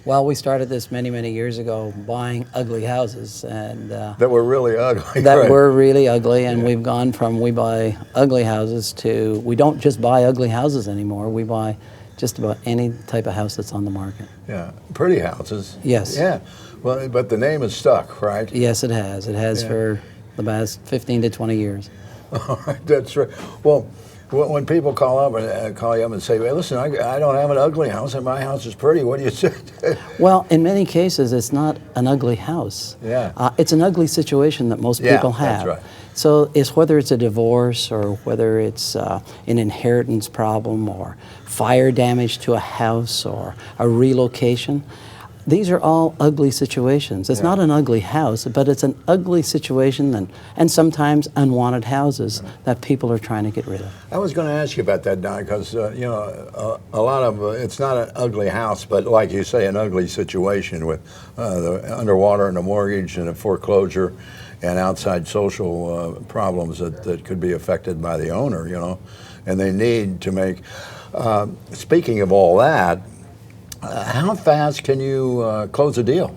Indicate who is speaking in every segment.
Speaker 1: Well, we started this many, many years ago, buying ugly houses, and
Speaker 2: That were really ugly.
Speaker 1: that
Speaker 2: right.
Speaker 1: were really ugly. And we've gone from we buy ugly houses to we don't just buy ugly houses anymore. We buy just about any type of house that's on the market.
Speaker 2: Yeah, pretty houses.
Speaker 1: Yes.
Speaker 2: Yeah, well, but the name is stuck, right?
Speaker 1: Yes, it has. It has
Speaker 2: Yeah.
Speaker 1: for the past 15 to 20 years.
Speaker 2: All right, that's right. Well, when people call up and call you up and say, "Hey, listen, I don't have an ugly house, and my house is pretty," what do you say?
Speaker 1: Well, in many cases, it's not an ugly house.
Speaker 2: Yeah.
Speaker 1: It's an ugly situation that most
Speaker 2: Yeah,
Speaker 1: people
Speaker 2: that's
Speaker 1: have.
Speaker 2: right.
Speaker 1: So it's whether it's a divorce or whether it's an inheritance problem or fire damage to a house or a relocation. These are all ugly situations. It's not an ugly house, but it's an ugly situation and sometimes unwanted houses that people are trying to get rid of.
Speaker 2: I was going to ask you about that, Don, because you know a lot of it's not an ugly house, but like you say, an ugly situation with the underwater and the mortgage and the foreclosure and outside social problems that could be affected by the owner. You know, and they need to make. Speaking of all that, how fast can you close a deal?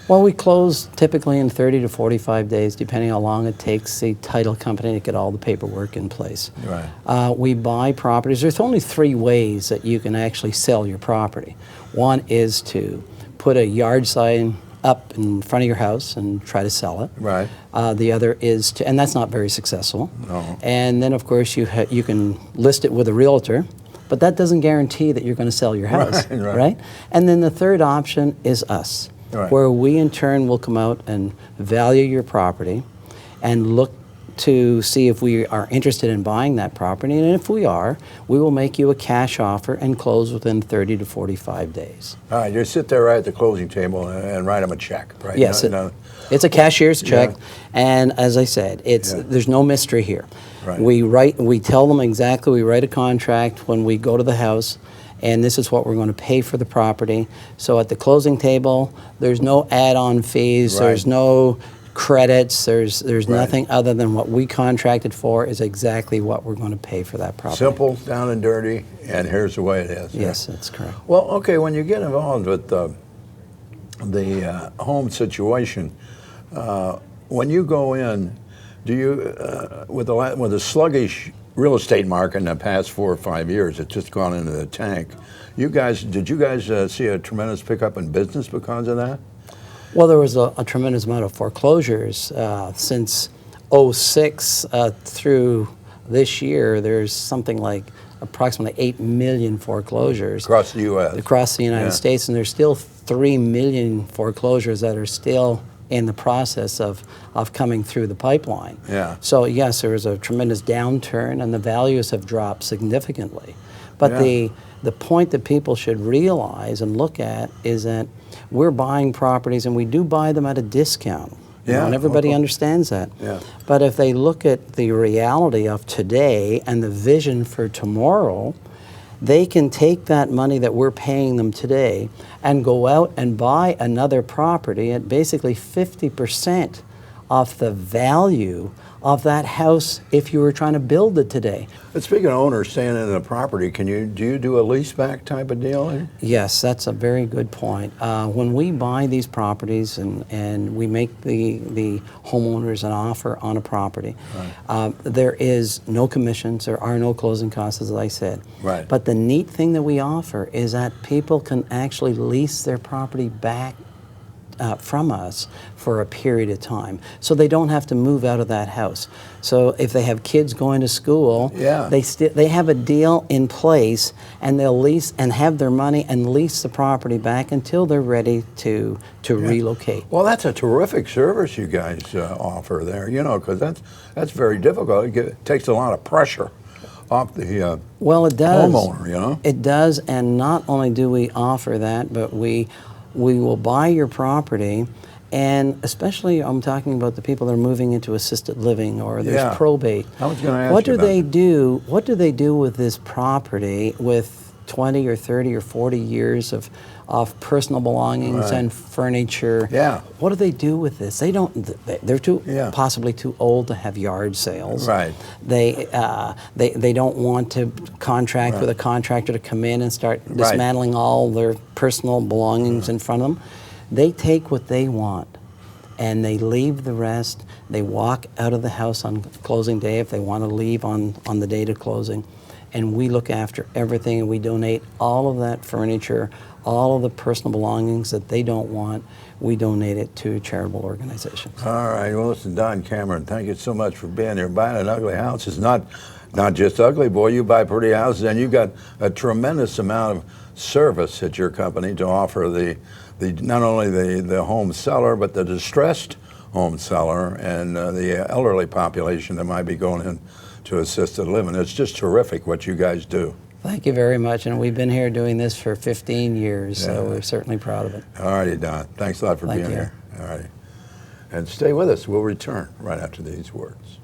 Speaker 1: Well, we close typically in 30 to 45 days, depending how long it takes the title company to get all the paperwork in place.
Speaker 2: Right.
Speaker 1: We buy properties. There's only 3 ways that you can actually sell your property. One is to put a yard sign up in front of your house and try to sell it.
Speaker 2: Right.
Speaker 1: The other is to, and that's not very successful.
Speaker 2: No.
Speaker 1: And then, of course, you can list it with a realtor. But that doesn't guarantee that you're going to sell your house,
Speaker 2: Right.
Speaker 1: And then the third option is us,
Speaker 2: Right.
Speaker 1: where we in turn will come out and value your property and look to see if we are interested in buying that property. And if we are, we will make you a cash offer and close within 30 to 45 days.
Speaker 2: All right, you sit there right at the closing table and write them a check, right?
Speaker 1: Yes, it's a cashier's check. And as I said, there's no mystery here.
Speaker 2: Right.
Speaker 1: We tell them exactly, we write a contract when we go to the house, and this is what we're going to pay for the property. So at the closing table, there's no add-on fees,
Speaker 2: Right.
Speaker 1: there's no credits, there's
Speaker 2: Right.
Speaker 1: nothing other than what we contracted for is exactly what we're going to pay for that property.
Speaker 2: Simple, down and dirty, and here's the way it is.
Speaker 1: Yes, that's correct.
Speaker 2: Well, okay, when you get involved with the home situation, when you go in, do you, with the sluggish real estate market in the past 4 or 5 years, it's just gone into the tank. Did you guys see a tremendous pickup in business because of that?
Speaker 1: Well, there was a tremendous amount of foreclosures since '06 through this year. There's something like approximately 8 million foreclosures
Speaker 2: Across the U.S.
Speaker 1: across the United States, and there's still 3 million foreclosures that are still in the process of coming through the pipeline.
Speaker 2: Yeah.
Speaker 1: So yes, there was a tremendous downturn, and the values have dropped significantly. But the point that people should realize and look at is that we're buying properties, and we do buy them at a discount. You know, and everybody understands that.
Speaker 2: Yeah.
Speaker 1: But if they look at the reality of today and the vision for tomorrow, they can take that money that we're paying them today and go out and buy another property at basically 50% off the value of that house if you were trying to build it today.
Speaker 2: But speaking of owners staying in the property, do you do a lease back type of deal?
Speaker 1: Yes, that's a very good point. When we buy these properties and we make the homeowners an offer on a property, there is no commissions, there are no closing costs, as I said.
Speaker 2: Right.
Speaker 1: But the neat thing that we offer is that people can actually lease their property back from us for a period of time, so they don't have to move out of that house. So if they have kids going to school, they have a deal in place, and they'll lease and have their money and lease the property back until they're ready to relocate.
Speaker 2: Well, that's a terrific service you guys offer there. You know, because that's very difficult. It takes a lot of pressure off the
Speaker 1: it does.
Speaker 2: homeowner. You know,
Speaker 1: it does, and not only do we offer that, but we will buy your property, and especially I'm talking about the people that are moving into assisted living or there's probate.
Speaker 2: I was going to ask
Speaker 1: What
Speaker 2: you
Speaker 1: do
Speaker 2: about
Speaker 1: they
Speaker 2: that.
Speaker 1: do? What do they do with this property with 20 or 30 or 40 years of personal belongings
Speaker 2: Right.
Speaker 1: and furniture.
Speaker 2: Yeah.
Speaker 1: What do they do with this? They don't. They're too
Speaker 2: Yeah.
Speaker 1: possibly too old to have yard sales.
Speaker 2: Right.
Speaker 1: They don't want to contract with a contractor to come in and start dismantling all their personal belongings in front of them. They take what they want, and they leave the rest. They walk out of the house on closing day if they want to leave on the date of closing. And we look after everything, and we donate all of that furniture, all of the personal belongings that they don't want. We donate it to charitable organizations.
Speaker 2: All right. Well, listen, Don Cameron, thank you so much for being here. Buying an ugly house is not just ugly, boy. You buy pretty houses, and you've got a tremendous amount of service at your company to offer the not only the home seller, but the distressed home seller and the elderly population that might be going in to assisted living. It's just terrific what you guys do.
Speaker 1: Thank you very much, and we've been here doing this for 15 years, so we're certainly proud of it.
Speaker 2: All righty, Don. Thanks a lot for being here. All righty. And stay with us. We'll return right after these words.